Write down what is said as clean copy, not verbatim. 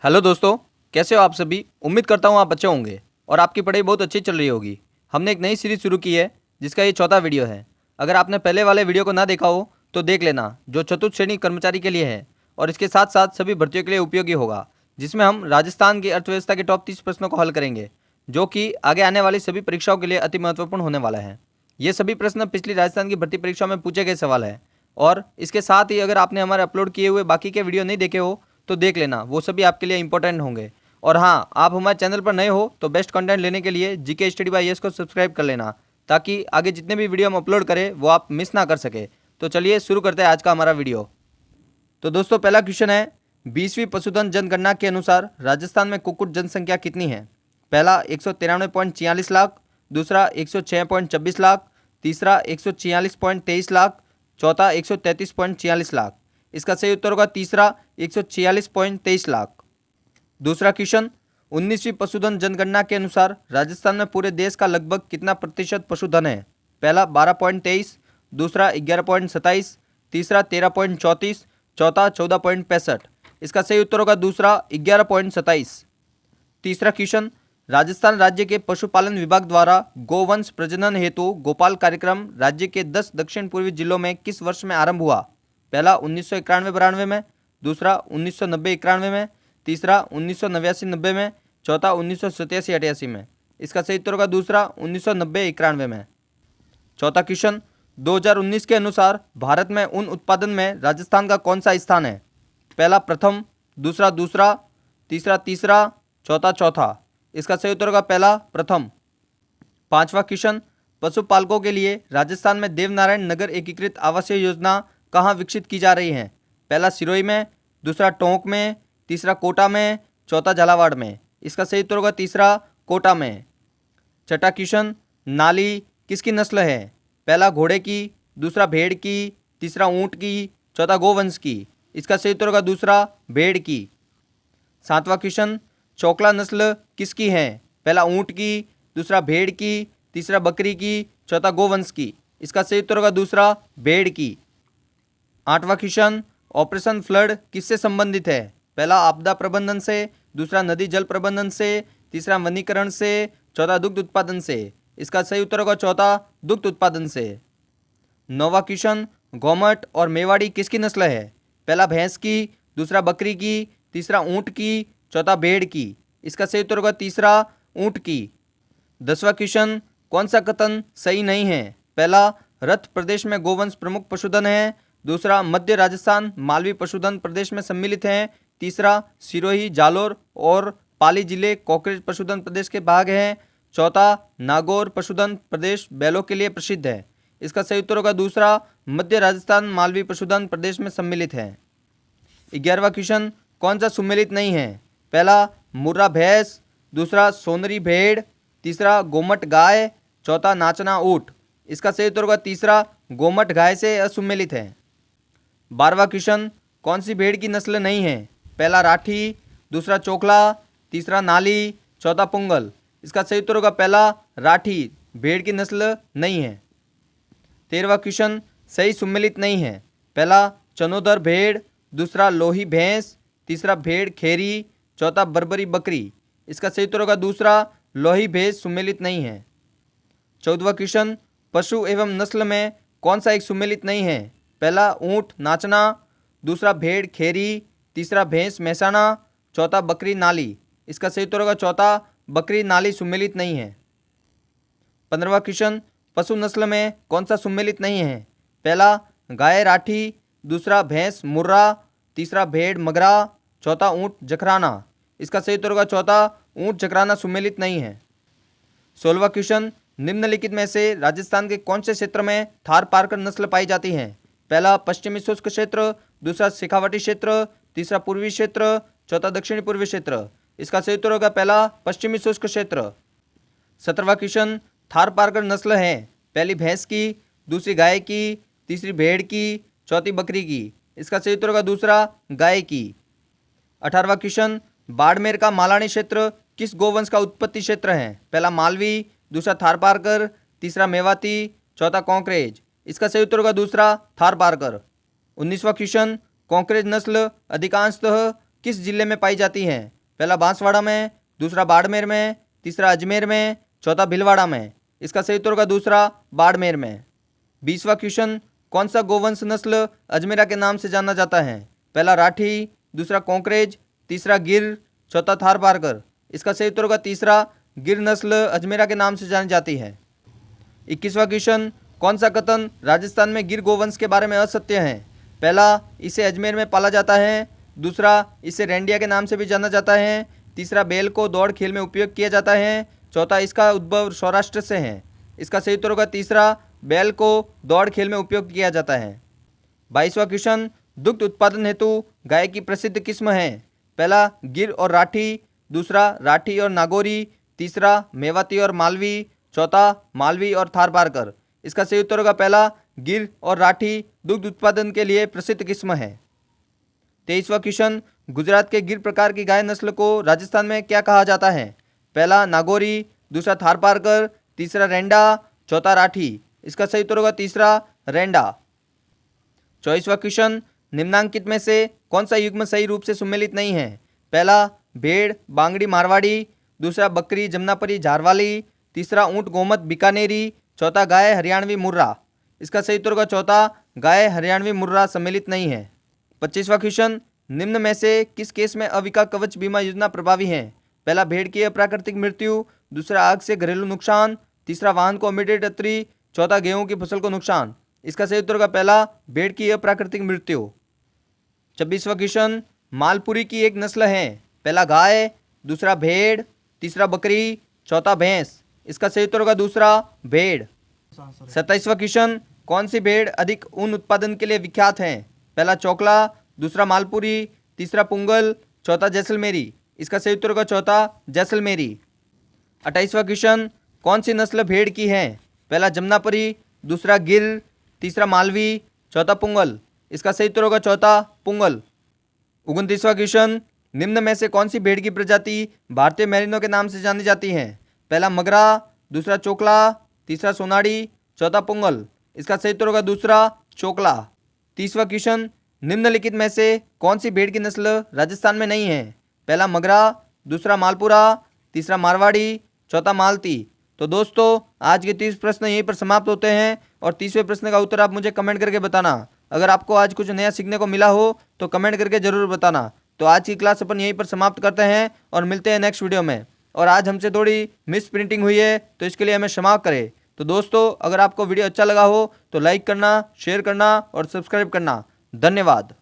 Hello दोस्तों, कैसे हो आप सभी। उम्मीद करता हूँ आप अच्छे होंगे और आपकी पढ़ाई बहुत अच्छी चल रही होगी। हमने एक नई सीरीज शुरू की है जिसका ये चौथा वीडियो है। अगर आपने पहले वाले वीडियो को ना देखा हो तो देख लेना, जो चतुर्थ श्रेणी कर्मचारी के लिए है और इसके साथ साथ सभी भर्तियों के लिए उपयोगी होगा, जिसमें हम राजस्थान की अर्थव्यवस्था के टॉप 30 प्रश्नों को हल करेंगे, जो कि आगे आने वाली सभी परीक्षाओं के लिए अति महत्वपूर्ण होने वाला है। ये सभी प्रश्न पिछली राजस्थान की भर्ती परीक्षाओं में पूछे गए सवाल है। और इसके साथ ही अगर आपने हमारे अपलोड किए हुए बाकी के वीडियो नहीं देखे हो तो देख लेना, वो सभी आपके लिए इंपॉर्टेंट होंगे। और हाँ, आप हमारे चैनल पर नए हो तो बेस्ट कंटेंट लेने के लिए जीके स्टडी बाय यस को सब्सक्राइब कर लेना, ताकि आगे जितने भी वीडियो हम अपलोड करें वो आप मिस ना कर सके। तो चलिए शुरू करते हैं आज का हमारा वीडियो। तो दोस्तों, पहला क्वेश्चन है, 20वीं पशुधन जनगणना के अनुसार राजस्थान में कुक्कुट जनसंख्या कितनी है। पहला 193.46 लाख, दूसरा 106.26 लाख, तीसरा 146.23 लाख, चौथा 133.46 लाख। इसका सही उत्तर होगा तीसरा 146.23 लाख। दूसरा क्वेश्चन, 19वीं पशुधन जनगणना के अनुसार राजस्थान में पूरे देश का लगभग कितना प्रतिशत पशुधन है। पहला 12.23, दूसरा 11.27, तीसरा 13.34, चौथा 14.65। इसका सही उत्तर होगा दूसरा 11.27। तीसरा क्वेश्चन, राजस्थान राज्य के पशुपालन विभाग द्वारा गोवंश प्रजनन हेतु गोपाल कार्यक्रम राज्य के 10 दक्षिण पूर्वी जिलों में किस वर्ष में आरंभ हुआ। पहला 1991-92 में, दूसरा 1990-91 में, तीसरा 1989-90 में, चौथा 1987-88 में। इसका सही उत्तर होगा दूसरा 1990-91 में। चौथा क्वेश्चन, 2019 के अनुसार भारत में ऊन उत्पादन में राजस्थान का कौन सा स्थान है। पहला प्रथम, दूसरा दूसरा, तीसरा तीसरा, चौथा चौथा। इसका सही उत्तर होगा पहला प्रथम। पांचवा क्वेश्चन, पशुपालकों के लिए राजस्थान में देवनारायण नगर एकीकृत आवासीय योजना कहाँ विकसित की जा रही है। पहला सिरोही में, दूसरा टोंक में, तीसरा कोटा में, चौथा झालावाड़ में। इसका सही उत्तर होगा तीसरा कोटा में। छठा क्वेश्चन, नाली किसकी नस्ल है। पहला घोड़े की, दूसरा भेड़ की, तीसरा ऊंट की, चौथा गोवंश की। इसका सही उत्तर होगा दूसरा भेड़ की। सातवां क्वेश्चन, चोकला नस्ल किसकी है। पहला ऊंट की, दूसरा भेड़ की, तीसरा बकरी की, चौथा गोवंश की। इसका सही उत्तर होगा दूसरा भेड़ की। आठवां क्वेश्चन, ऑपरेशन फ्लड किससे संबंधित है। पहला आपदा प्रबंधन से, दूसरा नदी जल प्रबंधन से, तीसरा वनीकरण से, चौथा दुग्ध उत्पादन से। इसका सही उत्तर होगा चौथा दुग्ध उत्पादन से। नौवां क्वेश्चन, गौमट और मेवाड़ी किसकी नस्ल है। पहला भैंस की, दूसरा बकरी की, तीसरा ऊंट की, चौथा भेड़ की। इसका सही उत्तर होगा तीसरा ऊंट की। 10वां क्वेश्चन, कौन सा कथन सही नहीं है। पहला रथ प्रदेश में गोवंश प्रमुख पशुधन है, दूसरा मध्य राजस्थान मालवी पशुधन प्रदेश में सम्मिलित है, तीसरा सिरोही जालोर और पाली जिले कॉकरेज पशुधन प्रदेश के भाग हैं, चौथा नागौर पशुधन प्रदेश बैलों के लिए प्रसिद्ध है। इसका सही उत्तर होगा दूसरा मध्य राजस्थान मालवी पशुधन प्रदेश में सम्मिलित है। 11वां क्वेश्चन, कौन सा सम्मिलित नहीं है। पहला मुर्रा भैंस, दूसरा सोनरी भेड़, तीसरा गोमट गाय, चौथा नाचना ऊंट। इसका सही उत्तर होगा तीसरा गोमट गाय से असुम्मिलित है। 12वां क्वेश्चन, कौन सी भेड़ की नस्ल नहीं है। पहला राठी, दूसरा चोकला, तीसरा नाली, चौथा पुंगल। इसका सही उत्तर होगा पहला राठी भेड़ की नस्ल नहीं है। 13वां क्वेश्चन, सही सम्मिलित नहीं है। पहला चनोदर भेड़, दूसरा लोही भैंस, तीसरा भेड़ खेरी, चौथा बर्बरी बकरी। इसका सही उत्तर होगा दूसरा लोही भैंस सम्मिलित नहीं है। 14वां क्वेश्चन, पशु एवं नस्ल में कौन सा एक सम्मिलित नहीं है। पहला ऊंट नाचना, दूसरा भेड़ खेरी, तीसरा भैंस महसाना, चौथा बकरी नाली। इसका सही उत्तर होगा चौथा बकरी नाली सम्मिलित नहीं है। 15वां क्वेश्चन, पशु नस्ल में कौन सा सम्मिलित नहीं है। पहला गाय राठी, दूसरा भैंस मुर्रा, तीसरा भेड़ मगरा, चौथा ऊंट जखराना। इसका सही उत्तर होगा चौथा ऊंट जखराना सम्मिलित नहीं है। 16वां क्वेश्चन, निम्नलिखित में से राजस्थान के कौन से क्षेत्र में थार पारकर नस्ल पाई जाती है। पहला पश्चिमी शुष्क क्षेत्र, दूसरा शेखावटी क्षेत्र, तीसरा पूर्वी क्षेत्र, चौथा दक्षिणी पूर्वी क्षेत्र। इसका सही उत्तर होगा पहला पश्चिमी शुष्क क्षेत्र। 17वां क्वेश्चन, थार पारकर नस्ल है। पहली भैंस की, दूसरी गाय की, तीसरी भेड़ की, चौथी बकरी की। इसका सही उत्तर होगा दूसरा गाय की। 18वां क्वेश्चन, बाड़मेर का मालानी क्षेत्र किस गोवंश का उत्पत्ति क्षेत्र है। पहला मालवी, दूसरा थारपारकर, तीसरा मेवाती, चौथा कॉन्क्रेज। इसका सही उत्तर होगा दूसरा थारपारकर। 19वां क्वेश्चन, कॉन्क्रेज नस्ल अधिकांशतः किस जिले में पाई जाती हैं? पहला बांसवाड़ा में, दूसरा बाड़मेर में, तीसरा अजमेर में, चौथा भीलवाड़ा में। इसका सही उत्तर होगा दूसरा बाड़मेर में। 20वां क्वेश्चन, कौन सा गोवंश नस्ल अजमेरा के नाम से जाना जाता है? पहला राठी, दूसरा कोंकरेज, तीसरा गिर, चौथा थारपारकर। इसका सही उत्तर होगा तीसरा गिर नस्ल अजमेरा के नाम से जानी जाती है। 21वां क्वेश्चन, कौन सा कथन राजस्थान में गिर गोवंश के बारे में असत्य है? पहला, इसे अजमेर में पाला जाता है, दूसरा, इसे रेंडिया के नाम से भी जाना जाता है, तीसरा, बैल को दौड़ खेल में उपयोग किया जाता है, चौथा, इसका उद्भव सौराष्ट्र से है। इसका सही उत्तर होगा तीसरा, बैल को दौड़ खेल में उपयोग किया जाता है। 22वां क्वेश्चन, दुग्ध उत्पादन हेतु गाय की प्रसिद्ध किस्म है? पहला, गिर और राठी, दूसरा, राठी और नागौरी, तीसरा, मेवाती और मालवी, चौथा, मालवी और थारपारकर। इसका सही उत्तर होगा पहला, गिर और राठी दुग्ध उत्पादन के लिए प्रसिद्ध किस्म है। 23वां क्वेश्चन, गुजरात के गिर प्रकार की गाय नस्ल को राजस्थान में क्या कहा जाता है? पहला, नागौरी, दूसरा, थारपारकर, तीसरा, रेंडा, चौथा, राठी। इसका सही उत्तर होगा तीसरा, रेंडा। 24वां क्वेश्चन, निम्नांकित में से कौन सा युग्म सही रूप से सुमेलित नहीं है? पहला, भेड़ बांगड़ी मारवाड़ी, दूसरा, बकरी जमनापरी झारवाली, तीसरा, ऊंट गोमत बीकानेरी, चौथा, गाय हरियाणवी मुर्रा। इसका सही उत्तर होगा चौथा, गाय हरियाणवी मुर्रा सम्मिलित नहीं है। 25वां क्वेश्चन, निम्न में से किस केस में अविका कवच बीमा योजना प्रभावी है? पहला, भेड़ की अप्राकृतिक मृत्यु, दूसरा, आग से घरेलू नुकसान, तीसरा, वाहन को इमीडिएट अत्री, चौथा, गेहूं की फसल को नुकसान। इसका सही उत्तर होगा पहला, भेड़ की अप्राकृतिक मृत्यु। 26वां क्वेश्चन, मालपुरी की एक नस्ल है? पहला, गाय, दूसरा, भेड़, तीसरा, बकरी, चौथा, भैंस। इसका सही उत्तर होगा दूसरा, भेड़। 27वां क्वेश्चन, कौन सी भेड़ अधिक ऊन उत्पादन के लिए विख्यात है? पहला, चोकला, दूसरा, मालपुरी, तीसरा, पुंगल, चौथा, जैसलमेरी। इसका सही उत्तर होगा चौथा, जैसलमेरी। 28वां क्वेश्चन, कौन सी नस्ल भेड़ की है? पहला, जमनापरी, दूसरा, गिर, तीसरा, मालवी, चौथा, पुंगल। इसका सही उत्तर होगा चौथा, पुंगल। 29वां क्वेश्चन, निम्न में से कौन सी भेड़ की प्रजाति भारतीय मेरिनो के नाम से जानी जाती है? पहला, मगरा, दूसरा, चोकला, तीसरा, सोनाड़ी, चौथा, पुंगल। इसका सही उत्तर होगा दूसरा, चोकला। 30वां क्वेश्चन, निम्नलिखित में से कौन सी भेड़ की नस्ल राजस्थान में नहीं है? पहला, मगरा, दूसरा, मालपुरा, तीसरा, मारवाड़ी, चौथा, मालती। तो दोस्तों, आज के 30 प्रश्न यहीं पर समाप्त होते हैं और 30वें प्रश्न का उत्तर आप मुझे कमेंट करके बताना। अगर आपको आज कुछ नया सीखने को मिला हो तो कमेंट करके जरूर बताना। तो आज की क्लास अपन यहीं पर समाप्त करते हैं और मिलते हैं नेक्स्ट वीडियो में। और आज हमसे थोड़ी मिस प्रिंटिंग हुई है तो इसके लिए हमें क्षमा करें। तो दोस्तों, अगर आपको वीडियो अच्छा लगा हो तो लाइक करना, शेयर करना और सब्सक्राइब करना। धन्यवाद।